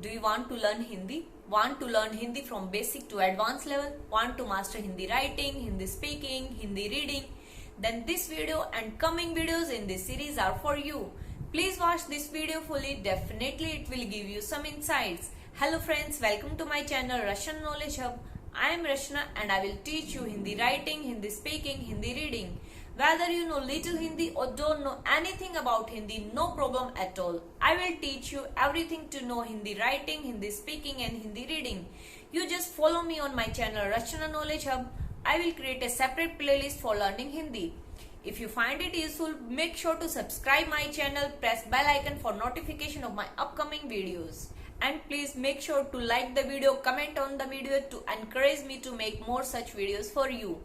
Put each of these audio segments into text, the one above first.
Do you want to learn Hindi? Want to learn Hindi from basic to advanced level? Want to master Hindi writing, Hindi speaking, Hindi reading? Then this video and coming videos in this series are for you. Please watch this video fully. Definitely it will give you some insights. Hello friends, welcome to my channel Russian Knowledge Hub. I am Rashna and I will teach you Hindi writing, Hindi speaking, Hindi reading. Whether you know little Hindi or don't know anything about Hindi, no problem at all. I will teach you everything to know Hindi writing, Hindi speaking and Hindi reading. You just follow me on my channel Russian Knowledge Hub. I will create a separate playlist for learning Hindi. If you find it useful, make sure to subscribe my channel, press bell icon for notification of my upcoming videos. And please make sure to like the video, comment on the video to encourage me to make more such videos for you.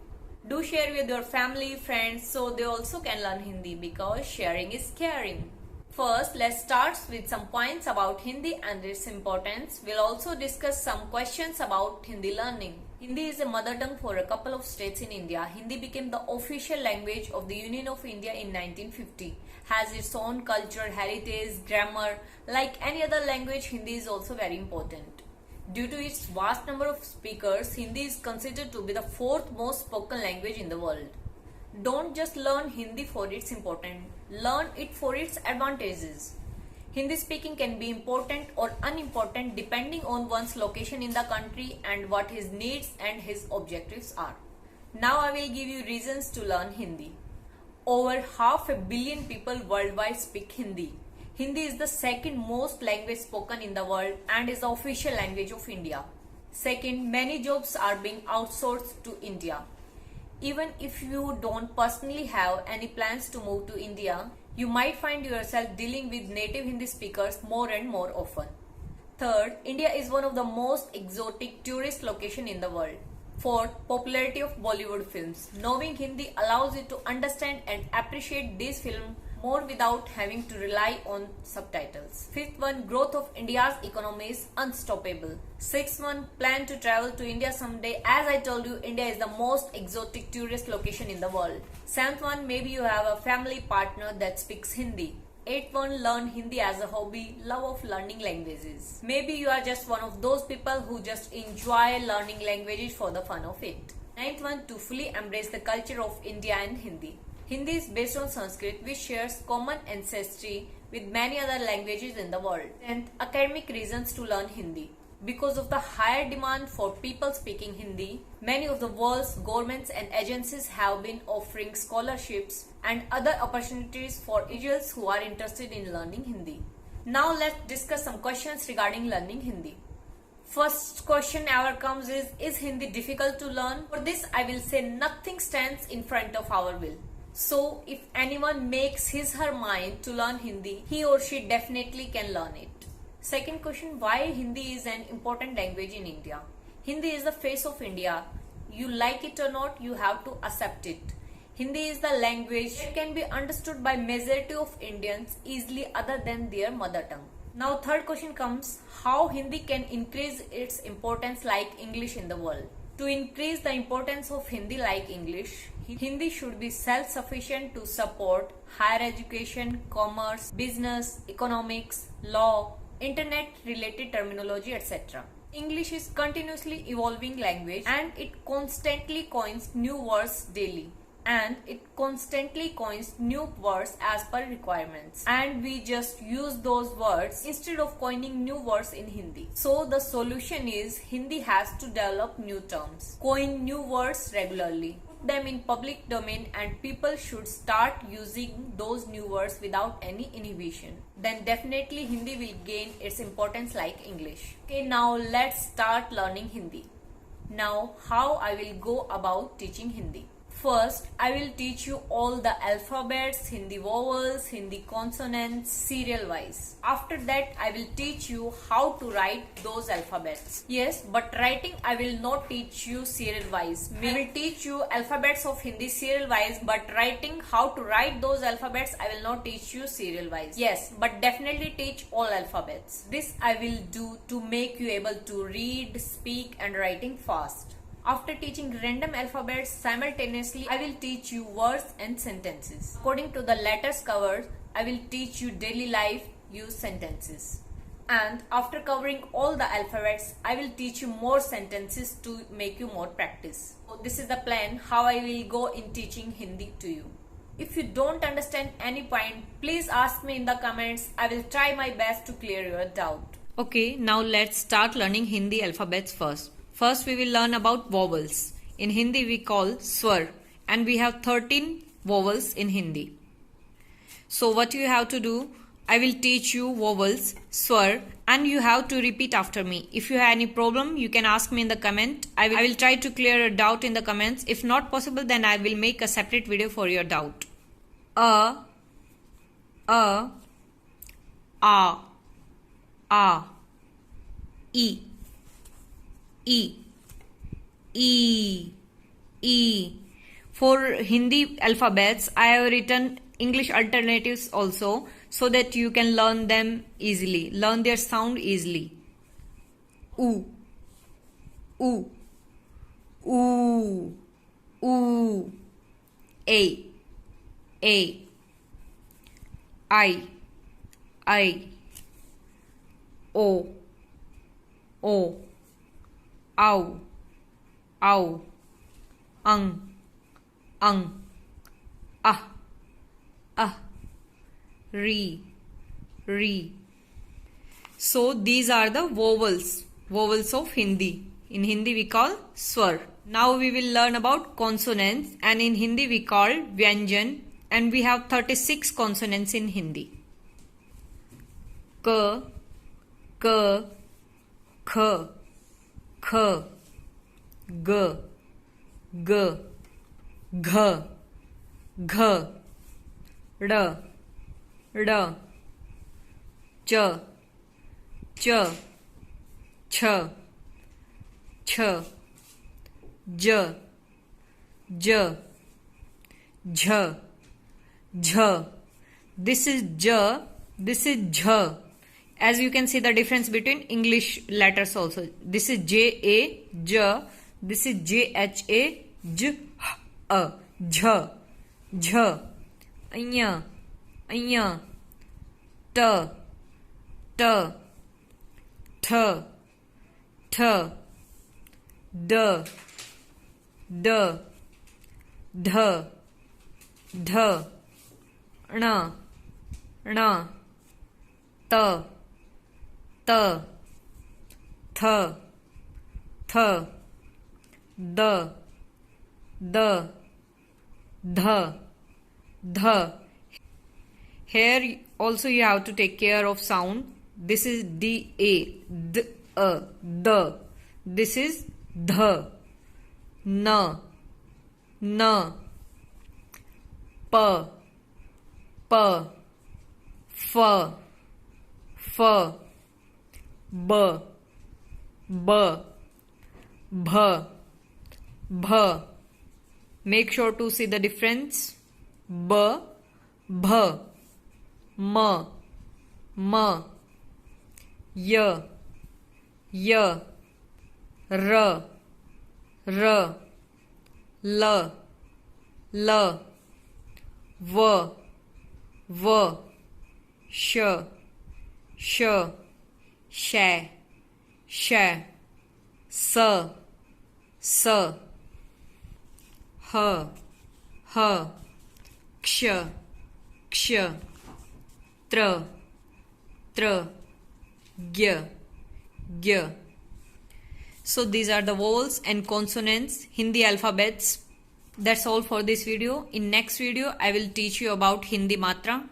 Do share with your family, friends so they also can learn Hindi because sharing is caring. First, let's start with some points about Hindi and its importance. We'll also discuss some questions about Hindi learning. Hindi is a mother tongue for a couple of states in India. Hindi became the official language of the Union of India in 1950. Has its own culture, heritage, grammar. Like any other language, Hindi is also very important. Due to its vast number of speakers, Hindi is considered to be the fourth most spoken language in the world. Don't just learn Hindi for its importance, learn it for its advantages. Hindi speaking can be important or unimportant depending on one's location in the country and what his needs and his objectives are. Now I will give you reasons to learn Hindi. Over 500 million people worldwide speak Hindi. Hindi is the second most language spoken in the world and is the official language of India. Second, many jobs are being outsourced to India. Even if you don't personally have any plans to move to India, you might find yourself dealing with native Hindi speakers more and more often. Third, India is one of the most exotic tourist locations in the world. Fourth, popularity of Bollywood films. Knowing Hindi allows you to understand and appreciate these films more without having to rely on subtitles. Fifth one, growth of India's economy is unstoppable. Sixth one, plan to travel to India someday. As I told you, India is the most exotic tourist location in the world. Seventh one, maybe you have a family partner that speaks Hindi. Eighth one, learn Hindi as a hobby, love of learning languages. Maybe you are just one of those people who just enjoy learning languages for the fun of it. Ninth one, to fully embrace the culture of India and Hindi. Hindi is based on Sanskrit, which shares common ancestry with many other languages in the world. And academic reasons to learn Hindi. Because of the higher demand for people speaking Hindi, many of the world's governments and agencies have been offering scholarships and other opportunities for individuals who are interested in learning Hindi. Now let's discuss some questions regarding learning Hindi. First question ever comes is Hindi difficult to learn? For this I will say nothing stands in front of our will. So if anyone makes his her mind to learn Hindi, he or she definitely can learn it. Second question, why Hindi is an important language in India? Hindi is the face of India. You like it or not, you have to accept it. Hindi is the language that can be understood by majority of Indians easily other than their mother tongue. Now third question comes, how Hindi can increase its importance like English in the world? To increase the importance of Hindi like English, Hindi should be self-sufficient to support higher education, commerce, business, economics, law, internet-related terminology, etc. English is continuously evolving language and it constantly coins new words daily. And it constantly coins new words as per requirements. And we just use those words instead of coining new words in Hindi. So the solution is Hindi has to develop new terms, coin new words regularly, put them in public domain and people should start using those new words without any inhibition. Then definitely Hindi will gain its importance like English. Okay, now let's start learning Hindi. Now how I will go about teaching Hindi. First, I will teach you all the alphabets, Hindi vowels, Hindi consonants, serial wise. After that, I will teach you how to write those alphabets. Yes, but writing I will not teach you serial wise. I will teach you alphabets of Hindi serial wise, but writing how to write those alphabets I will not teach you serial wise. Yes, but definitely teach all alphabets. This I will do to make you able to read, speak and writing fast. After teaching random alphabets simultaneously, I will teach you words and sentences. According to the letters covered, I will teach you daily life use sentences. And after covering all the alphabets, I will teach you more sentences to make you more practice. So this is the plan how I will go in teaching Hindi to you. If you don't understand any point, please ask me in the comments. I will try my best to clear your doubt. Okay, now let's start learning Hindi alphabets first. First we will learn about vowels. In Hindi we call swar, and we have 13 vowels in Hindi. So what you have to do, I will teach you vowels, swar, and you have to repeat after me. If you have any problem, you can ask me in the comment. I will try to clear your doubt in the comments. If not possible, then I will make a separate video for your doubt. A, E, E. For Hindi alphabets, I have written English alternatives also, so that you can learn them easily, learn their sound easily. U, A, I, O, Ow, Re. So these are the vowels of Hindi. In Hindi we call swar. Now we will learn about consonants, and in Hindi we call vyanjan, and we have 36 consonants in Hindi. K, K, Kh, Kh, G, G, Gh, Gh, R, R, Ch, Ch, Ch, Ch, J, J, Jh, Jh. This is J, this is Jh. As you can see the difference between English letters also. This is J-A, J. This is J-H-A, J-H-A, Jh, Jh. Anya, Anya. T, T, Th, Th. D, D, Dh, Dh. ण, ण. T, T, Th, Th. D, D, Dh, Dh. Here also you have to take care of sound. This is D-A, D-A, D. This is Dh, N, N. P, P, F, F. B, B, Bh, Bh. Make sure to see the difference. B, Bh. M, M. Y, Y. R, R. L, L. V, V. Sh, Sh. Sh, Sh. S, S. H, H. Ksh, Ksh. Tr, Tr. Gya, Gya. So these are the vowels and consonants, Hindi alphabets. That's all for this video. In next video, I will teach you about Hindi Matra.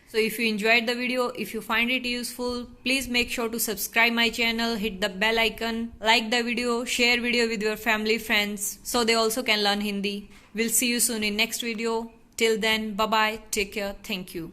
So if you enjoyed the video, if you find it useful, please make sure to subscribe my channel, hit the bell icon, like the video, share video with your family, friends, so they also can learn Hindi. We'll see you soon in next video. Till then, bye bye, take care, thank you.